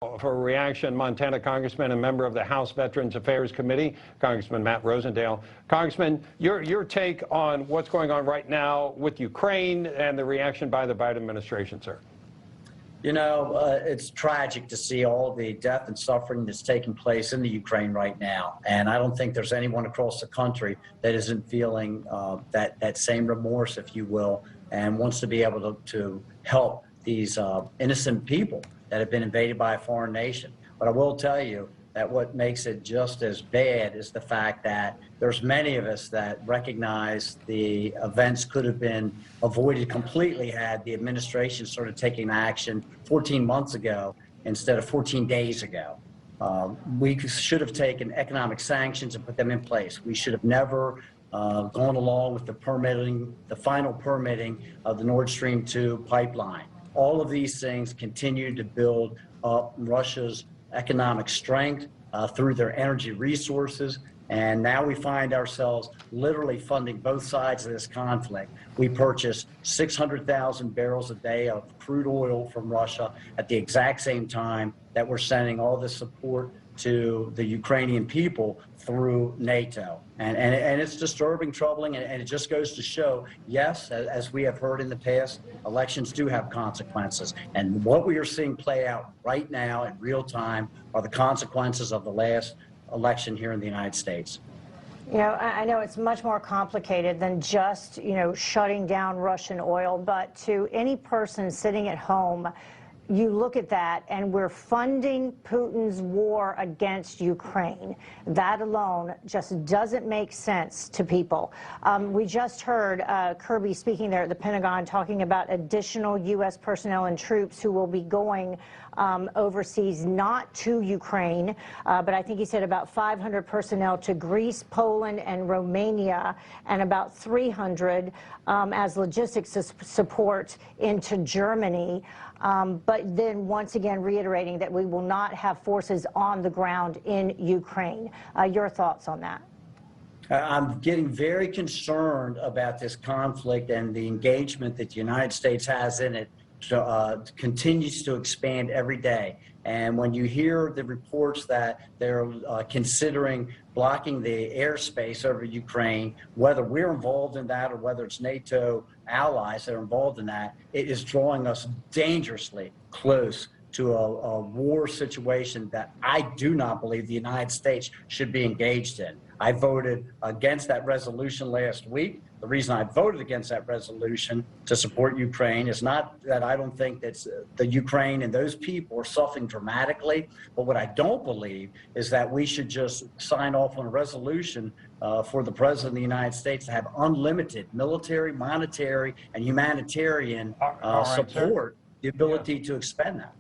For a reaction, Montana Congressman and member of the House Veterans Affairs Committee, Congressman Matt Rosendale. Congressman, your take on what's going on right now with Ukraine and the reaction by the Biden administration, sir. You know, it's tragic to see all the death and suffering that's taking place in the Ukraine right now. And I don't think there's anyone across the country that isn't feeling that same remorse, if you will, and wants to be able to help these innocent people that have been invaded by a foreign nation. But I will tell you that what makes it just as bad is the fact that there's many of us that recognize the events could have been avoided completely had the administration started taking action 14 months ago instead of 14 days ago. We should have taken economic sanctions and put them in place. We should have never gone along with the final permitting of the Nord Stream 2 pipeline. All of these things continue to build up Russia's economic strength through their energy resources. And now we find ourselves literally funding both sides of this conflict. We purchase 600,000 barrels a day of crude oil from Russia at the exact same time that we're sending all this support to the Ukrainian people through NATO. And it's disturbing, troubling, and it just goes to show, yes, as we have heard in the past, elections do have consequences. And what we are seeing play out right now in real time are the consequences of the last election here in the United States. You know, I know it's much more complicated than just, shutting down Russian oil, but to any person sitting at home, you look at that and we're funding Putin's war against Ukraine. That alone just doesn't make sense to people. We just heard Kirby speaking there at the Pentagon talking about additional U.S. personnel and troops who will be going overseas, not to Ukraine, but I think he said about 500 personnel to Greece, Poland, and Romania, and about 300 as logistics support into Germany. But then once again reiterating that we will not have forces on the ground in Ukraine. Your thoughts on that? I'm getting very concerned about this conflict and the engagement that the United States has in it. Continues to expand every day. And when you hear the reports that they're considering blocking the airspace over Ukraine, whether we're involved in that or whether it's NATO allies that are involved in that, it is drawing us dangerously close to a war situation that I do not believe the United States should be engaged in. I voted against that resolution last week. The reason I voted against that resolution to support Ukraine is not that I don't think that the Ukraine and those people are suffering dramatically, but what I don't believe is that we should just sign off on a resolution for the President of the United States to have unlimited military, monetary, and humanitarian support, the ability to expend that.